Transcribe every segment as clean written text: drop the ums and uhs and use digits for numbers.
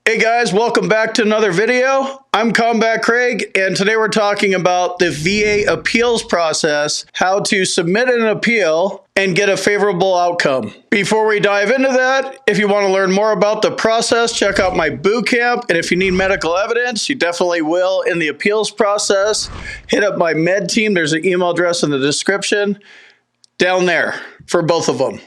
Hey guys, welcome back to another video. I'm Combat Craig, and today we're talking about the VA appeals process, how to submit an appeal and get a favorable outcome. Before we dive into that, if you want to learn more about the process, check out my boot camp. And if you need medical evidence, you definitely will in the appeals process. Hit up my med team. There's an email address in the description down there for both of them.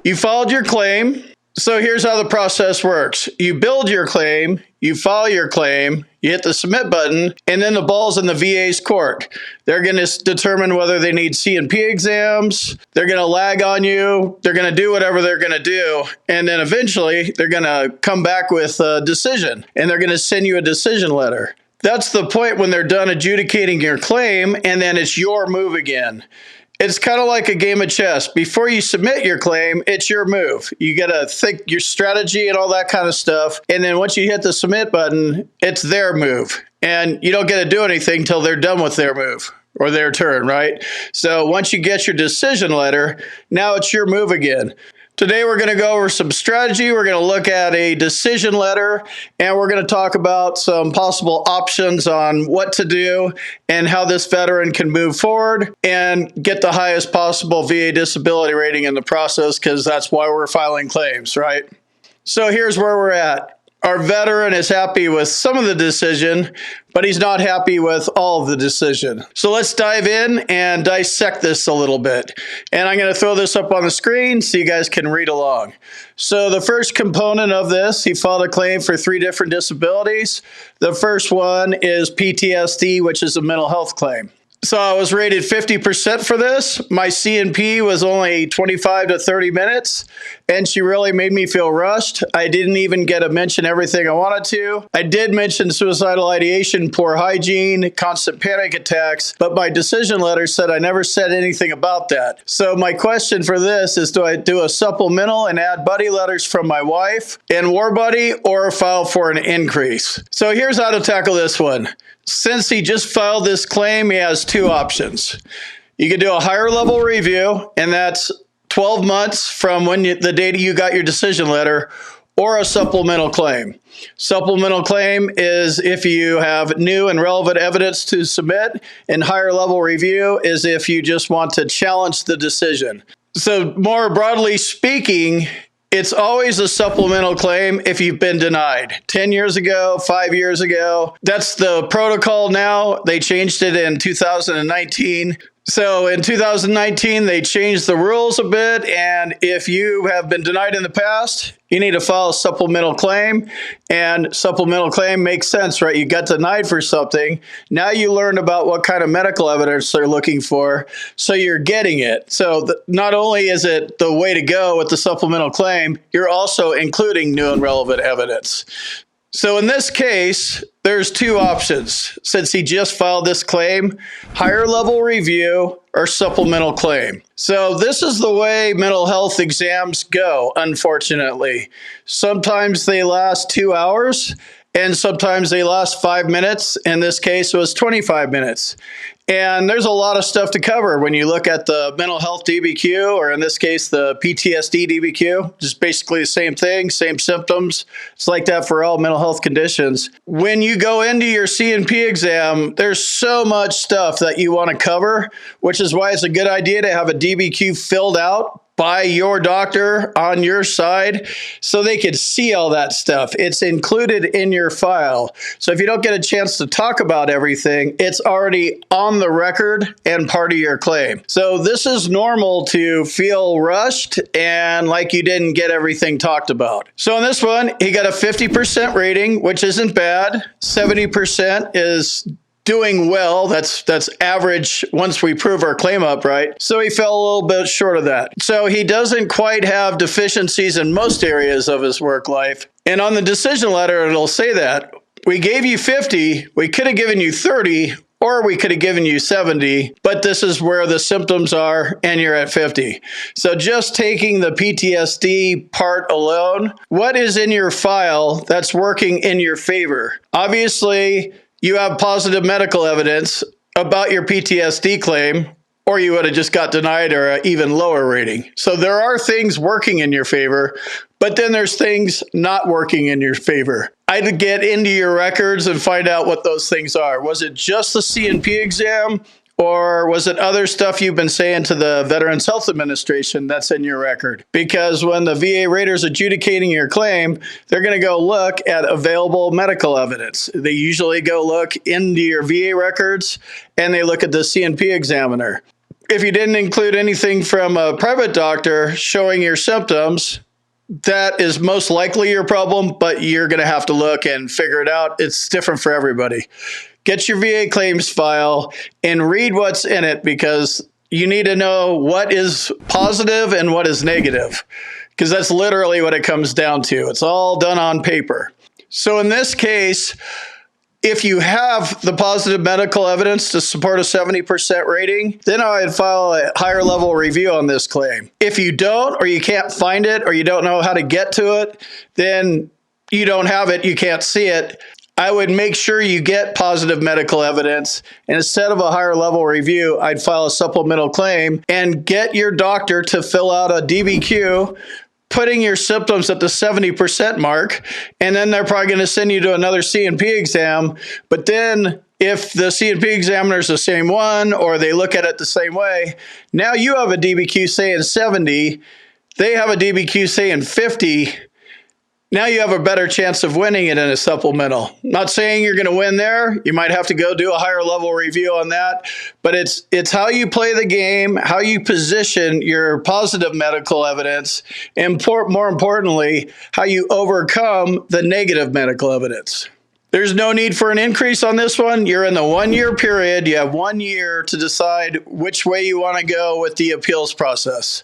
You filed your claim. So here's how the process works. You build your claim, you file your claim, you hit the submit button, and then the ball's in the VA's court. They're going to determine whether they need C&P exams, they're going to lag on you, they're going to do whatever they're going to do, and then eventually they're going to come back with a decision, and they're going to send you a decision letter. That's the point when they're done adjudicating your claim, and then it's your move again. It's kind of like a game of chess. Before you submit your claim, it's your move. You got to think your strategy and all that kind of stuff. And then once you hit the submit button, it's their move. And you don't get to do anything until they're done with their move or their turn, right? So once you get your decision letter, now it's your move again. Today we're going to go over some strategy, we're going to look at a decision letter, and we're going to talk about some possible options on what to do and how this veteran can move forward and get the highest possible VA disability rating in the process, because that's why we're filing claims, right? So here's where we're at. Our veteran is happy with some of the decision, but he's not happy with all of the decision. So let's dive in and dissect this a little bit. And I'm going to throw this up on the screen so you guys can read along. So the first component of this, he filed a claim for 3 different disabilities. The first one is PTSD, which is a mental health claim. So I was rated 50% for this. My C&P was only 25 to 30 minutes, and she really made me feel rushed. I didn't even get to mention everything I wanted to. I did mention suicidal ideation, poor hygiene, constant panic attacks, but my decision letter said I never said anything about that. So my question for this is, do I do a supplemental and add buddy letters from my wife and war buddy, or file for an increase? So here's how to tackle this one. Since he just filed this claim, he has 2 options. You can do a higher level review, and that's 12 months from when the date you got your decision letter, or a supplemental claim. Supplemental claim is if you have new and relevant evidence to submit, and higher level review is if you just want to challenge the decision. So more broadly speaking, it's always a supplemental claim if you've been denied 10 years ago, 5 years ago. That's the protocol now. They changed it in 2019. So in 2019, they changed the rules a bit, and if you have been denied in the past, you need to file a supplemental claim, and supplemental claim makes sense, right? You got denied for something. Now you learned about what kind of medical evidence they're looking for, so you're getting it. So not only is it the way to go with the supplemental claim, you're also including new and relevant evidence. So in this case, there's 2 options. Since he just filed this claim, higher level review or supplemental claim. So this is the way mental health exams go, unfortunately. Sometimes they last 2 hours, and sometimes they last 5 minutes. In this case, it was 25 minutes. And there's a lot of stuff to cover when you look at the mental health DBQ, or in this case, the PTSD DBQ. Just basically the same thing, same symptoms. It's like that for all mental health conditions. When you go into your C&P exam, there's so much stuff that you want to cover, which is why it's a good idea to have a DBQ filled out by your doctor on your side so they can see all that stuff. It's included in your file. So if you don't get a chance to talk about everything, it's already on the record and part of your claim. So this is normal to feel rushed and like you didn't get everything talked about. So in this one, he got a 50% rating, which isn't bad. 70% is doing well. That's average once we prove our claim up, right? So he fell a little bit short of that. So he doesn't quite have deficiencies in most areas of his work life. And on the decision letter, it'll say that. We gave you 50, we could have given you 30, or we could have given you 70, but this is where the symptoms are and you're at 50. So just taking the PTSD part alone, what is in your file that's working in your favor? Obviously, you have positive medical evidence about your PTSD claim, or you would have just got denied or an even lower rating. So there are things working in your favor, But then there's things not working in your favor. I'd get into your records and find out what those things are. Was it just the C&P exam? Or was it other stuff you've been saying to the Veterans Health Administration that's in your record? Because when the VA rater's adjudicating your claim, they're going to go look at available medical evidence. They usually go look into your VA records and they look at the C&P examiner. If you didn't include anything from a private doctor showing your symptoms, that is most likely your problem, but you're going to have to look and figure it out. It's different for everybody. Get your VA claims file and read what's in it, because you need to know what is positive and what is negative, because that's literally what it comes down to. It's all done on paper. So in this case, if you have the positive medical evidence to support a 70% rating, then I'd file a higher level review on this claim. If you don't, or you can't find it, or you don't know how to get to it, then you don't have it, you can't see it. I would make sure you get positive medical evidence, and instead of a higher level review, I'd file a supplemental claim and get your doctor to fill out a DBQ, putting your symptoms at the 70% mark, and then they're probably going to send you to another C&P exam. But then if the C&P examiner is the same one, or they look at it the same way, now you have a DBQ saying 70, they have a DBQ saying 50. Now you have a better chance of winning it in a supplemental. Not saying you're going to win there. You might have to go do a higher level review on that. But it's how you play the game, how you position your positive medical evidence, and more importantly, how you overcome the negative medical evidence. There's no need for an increase on this one. You're in the 1 year period. You have 1 year to decide which way you want to go with the appeals process.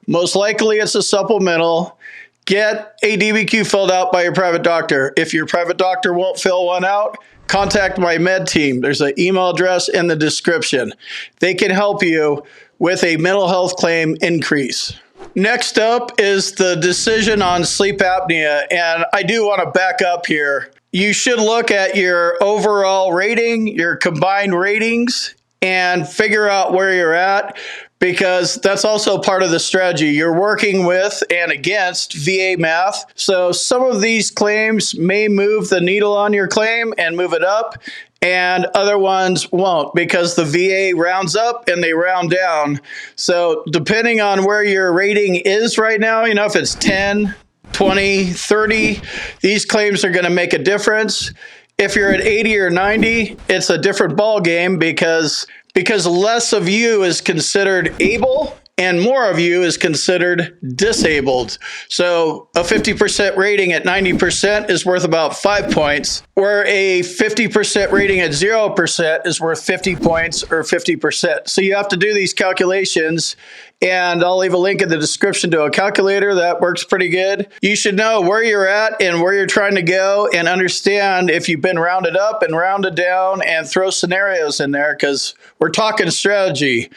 Most likely it's a supplemental. Get a DBQ filled out by your private doctor. If your private doctor won't fill one out, contact my med team. There's an email address in the description. They can help you with a mental health claim increase. Next up is the decision on sleep apnea. And I do want to back up here. You should look at your overall rating, your combined ratings, and figure out where you're at, because that's also part of the strategy. You're working with and against VA math. So some of these claims may move the needle on your claim and move it up, and other ones won't, because the VA rounds up and they round down. So depending on where your rating is right now, if it's 10, 20, 30, these claims are going to make a difference. If you're at 80 or 90, it's a different ball game, because less of you is considered able and more of you is considered disabled. So a 50% rating at 90% is worth about 5 points, where a 50% rating at 0% is worth 50 points or 50%. So you have to do these calculations, and I'll leave a link in the description to a calculator that works pretty good. You should know where you're at and where you're trying to go, and understand if you've been rounded up and rounded down, and throw scenarios in there, because we're talking strategy.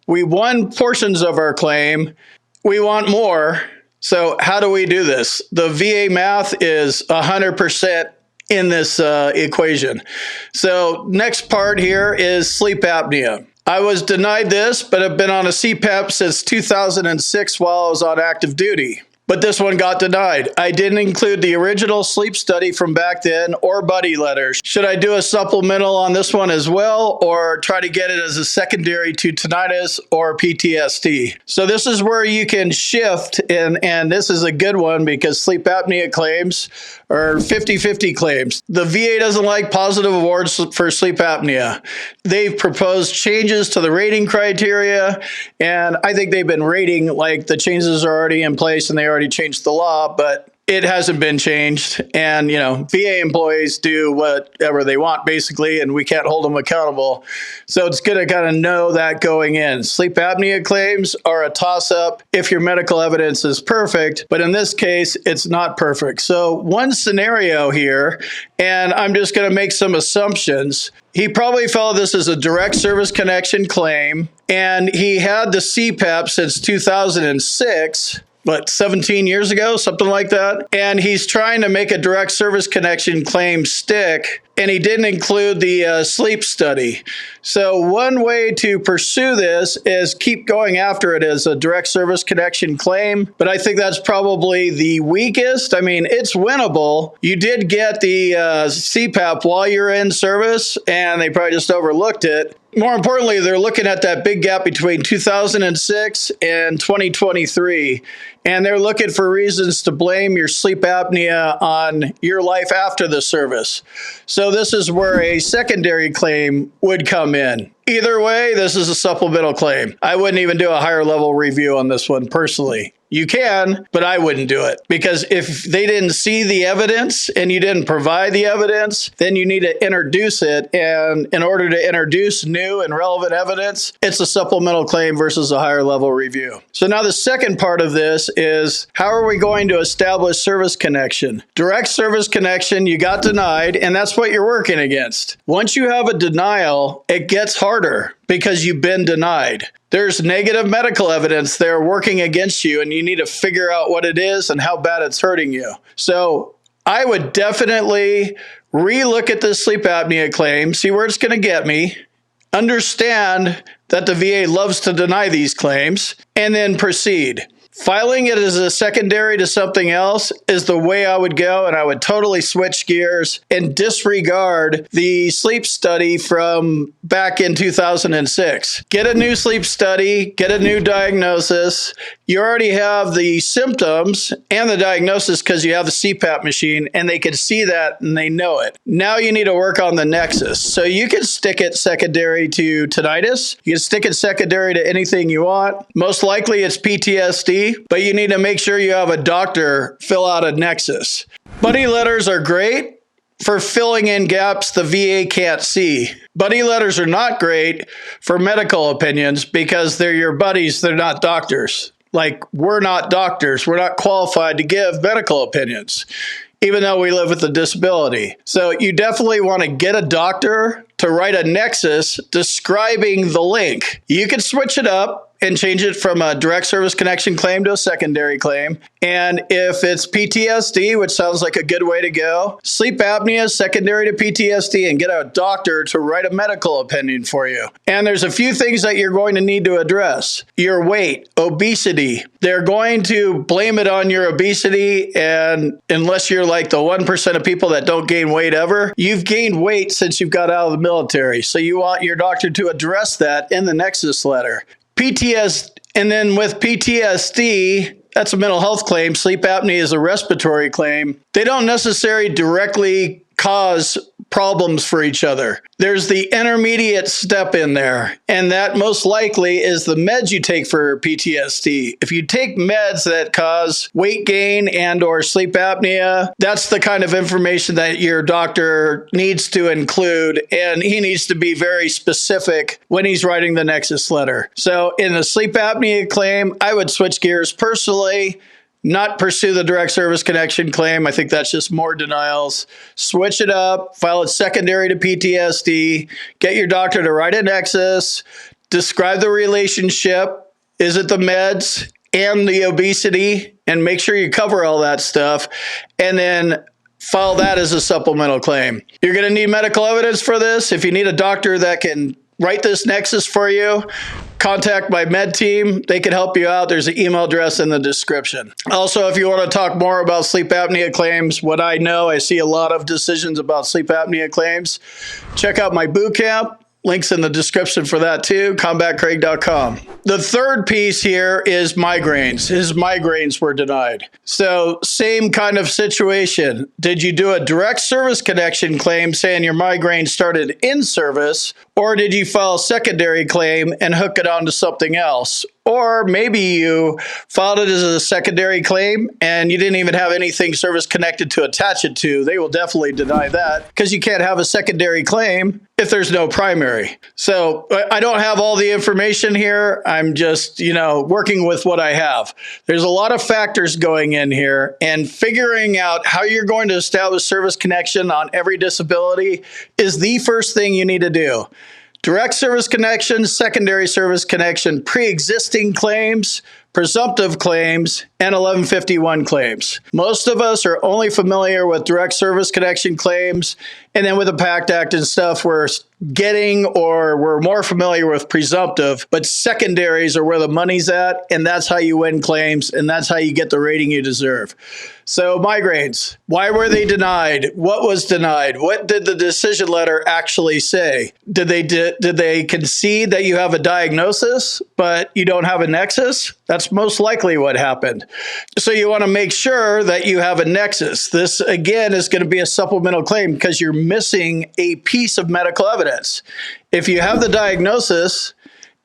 We won portions of our claim. We want more. So how do we do this? The VA math is 100% in this equation. So next part here is sleep apnea. I was denied this, but I've been on a CPAP since 2006 while I was on active duty. But this one got denied. I didn't include the original sleep study from back then or buddy letters. Should I do a supplemental on this one as well, or try to get it as a secondary to tinnitus or PTSD? So this is where you can shift, and this is a good one, because sleep apnea claims are 50-50 claims. The VA doesn't like positive awards for sleep apnea. They've proposed changes to the rating criteria, and I think they've been rating like the changes are already in place and they already changed the law, but it hasn't been changed. And, VA employees do whatever they want, basically, and we can't hold them accountable. So it's good to kind of know that going in. Sleep apnea claims are a toss-up if your medical evidence is perfect, but in this case, it's not perfect. So one scenario here, and I'm just going to make some assumptions. He probably felt this as a direct service connection claim, and he had the CPAP since 2006, 17 years ago, something like that. And he's trying to make a direct service connection claim stick. and he didn't include the sleep study. So one way to pursue this is keep going after it as a direct service connection claim, but I think that's probably the weakest. I mean, it's winnable. You did get the CPAP while you're in service, and they probably just overlooked it. More importantly, they're looking at that big gap between 2006 and 2023, and they're looking for reasons to blame your sleep apnea on your life after the service. So this is where a secondary claim would come in. Either way, this is a supplemental claim. I wouldn't even do a higher level review on this one personally. You can, but I wouldn't do it, because if they didn't see the evidence and you didn't provide the evidence, then you need to introduce it. And in order to introduce new and relevant evidence, it's a supplemental claim versus a higher level review. So now the second part of this is, how are we going to establish service connection? Direct service connection, you got denied, and that's what you're working against. Once you have a denial, it gets harder because you've been denied. There's negative medical evidence there working against you, and you need to figure out what it is and how bad it's hurting you. So I would definitely relook at this sleep apnea claim, see where it's going to get me, understand that the VA loves to deny these claims, and then proceed. Filing it as a secondary to something else is the way I would go, and I would totally switch gears and disregard the sleep study from back in 2006. Get a new sleep study, get a new diagnosis. You already have the symptoms and the diagnosis because you have the CPAP machine, and they can see that and they know it. Now you need to work on the nexus. So you can stick it secondary to tinnitus. You can stick it secondary to anything you want. Most likely it's PTSD. But you need to make sure you have a doctor fill out a nexus. Buddy letters are great for filling in gaps the VA can't see. Buddy letters are not great for medical opinions because they're your buddies, they're not doctors. Like, we're not doctors. We're not qualified to give medical opinions, even though we live with a disability. So you definitely want to get a doctor to write a nexus describing the link. You can switch it up and change it from a direct service connection claim to a secondary claim. And if it's PTSD, which sounds like a good way to go, sleep apnea is secondary to PTSD, and get a doctor to write a medical opinion for you. And there's a few things that you're going to need to address. Your weight, obesity. They're going to blame it on your obesity, and unless you're like the 1% of people that don't gain weight ever, you've gained weight since you've got out of the military. So you want your doctor to address that in the nexus letter. PTSD, and then with PTSD, that's a mental health claim. Sleep apnea is a respiratory claim. They don't necessarily directly cause problems for each other. There's the intermediate step in there, and that most likely is the meds you take for PTSD. If you take meds that cause weight gain and or sleep apnea, that's the kind of information that your doctor needs to include, and he needs to be very specific when he's writing the nexus letter. So in the sleep apnea claim, I would switch gears personally, not pursue the direct service connection claim. I think that's just more denials. Switch it up, file it secondary to PTSD, get your doctor to write a nexus, describe the relationship. Is it the meds and the obesity? And make sure you cover all that stuff. And then file that as a supplemental claim. You're going to need medical evidence for this. If you need a doctor that can write this nexus for you, contact my med team. They can help you out. There's an email address in the description. Also, if you want to talk more about sleep apnea claims, what I know, I see a lot of decisions about sleep apnea claims. Check out my boot camp. Links in the description for that too, combatcraig.com. The third piece here is migraines. His migraines were denied. So same kind of situation. Did you do a direct service connection claim saying your migraine started in service, or did you file a secondary claim and hook it onto something else? Or maybe you filed it as a secondary claim and you didn't even have anything service connected to attach it to. They will definitely deny that because you can't have a secondary claim if there's no primary. So I don't have all the information here. I'm just, working with what I have. There's a lot of factors going in here, and figuring out how you're going to establish service connection on every disability is the first thing you need to do. Direct service connection, secondary service connection, pre-existing claims, presumptive claims, and 1151 claims. Most of us are only familiar with direct service connection claims, and then with the PACT Act and stuff, we're getting or we're more familiar with presumptive, but secondaries are where the money's at, and that's how you win claims, and that's how you get the rating you deserve. So migraines, why were they denied? What was denied? What did the decision letter actually say? Did they concede that you have a diagnosis, but you don't have a nexus? That's most likely what happened. So you want to make sure that you have a nexus. This, again, is going to be a supplemental claim because you're missing a piece of medical evidence. If you have the diagnosis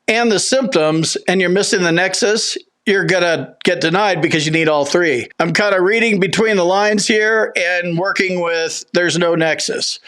and the symptoms and you're missing the nexus, you're going to get denied because you need all three. I'm kind of reading between the lines here and working with there's no nexus.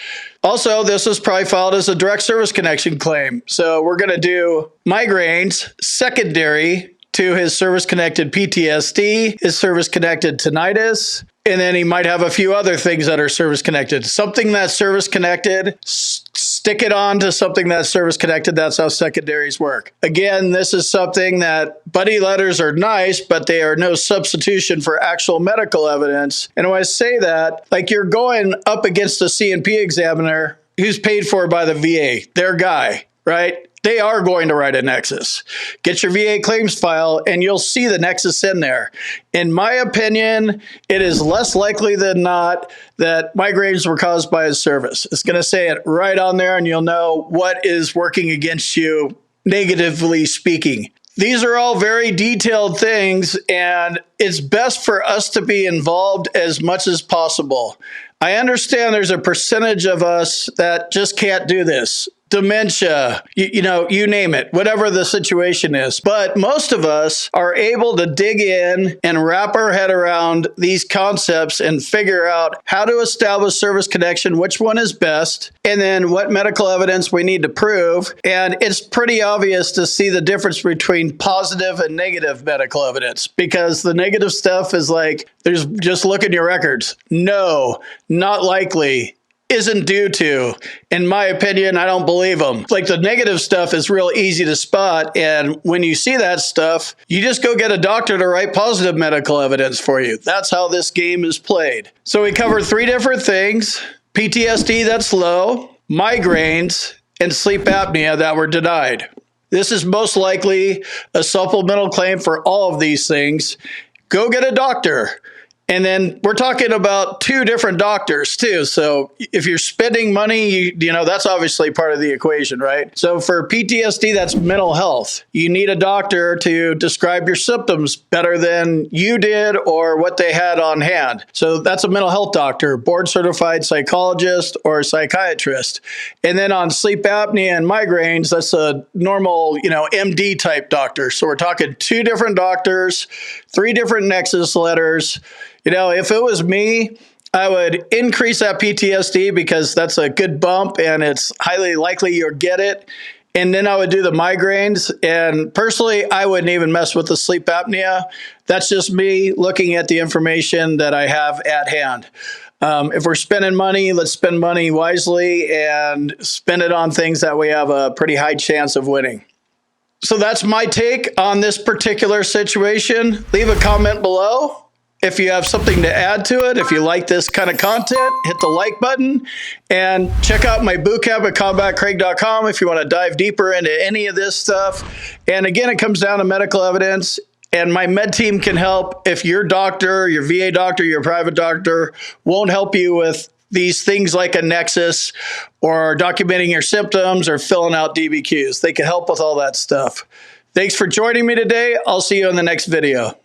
Also, this was probably filed as a direct service connection claim. So we're going to do migraines secondary to his service-connected PTSD, his service-connected tinnitus, and then he might have a few other things that are service-connected. Something that's service-connected, stick it on to something that's service-connected. That's how secondaries work. Again, this is something that buddy letters are nice, but they are no substitution for actual medical evidence. And when I say that, like you're going up against a C&P examiner who's paid for by the VA, their guy, right? They are going to write a nexus. Get your VA claims file and you'll see the nexus in there. In my opinion, it is less likely than not that migraines were caused by his service. It's going to say it right on there and you'll know what is working against you, negatively speaking. These are all very detailed things, and it's best for us to be involved as much as possible. I understand there's a percentage of us that just can't do this. Dementia, you name it, whatever the situation is. But most of us are able to dig in and wrap our head around these concepts and figure out how to establish service connection, which one is best, and then what medical evidence we need to prove. And it's pretty obvious to see the difference between positive and negative medical evidence, because the negative stuff is like, there's just look at your records. No, not likely. Isn't due to. In my opinion, I don't believe them. Like the negative stuff is real easy to spot. And when you see that stuff, you just go get a doctor to write positive medical evidence for you. That's how this game is played. So we covered three different things: PTSD that's low, migraines, and sleep apnea that were denied. This is most likely a supplemental claim for all of these things. Go get a doctor. And then we're talking about two different doctors too. So if you're spending money, that's obviously part of the equation, right? So for PTSD, that's mental health. You need a doctor to describe your symptoms better than you did or what they had on hand. So that's a mental health doctor, board certified psychologist or psychiatrist. And then on sleep apnea and migraines, that's a normal, MD type doctor. So we're talking two different doctors, three different nexus letters. If it was me, I would increase that PTSD because that's a good bump and it's highly likely you'll get it. And then I would do the migraines. And personally, I wouldn't even mess with the sleep apnea. That's just me looking at the information that I have at hand. If we're spending money, let's spend money wisely and spend it on things that we have a pretty high chance of winning. So that's my take on this particular situation. Leave a comment below. If you have something to add to it, if you like this kind of content, hit the like button and check out my bootcamp at combatcraig.com if you want to dive deeper into any of this stuff. And again, it comes down to medical evidence, and my med team can help if your doctor, your VA doctor, your private doctor won't help you with these things like a nexus or documenting your symptoms or filling out DBQs. They can help with all that stuff. Thanks for joining me today. I'll see you in the next video.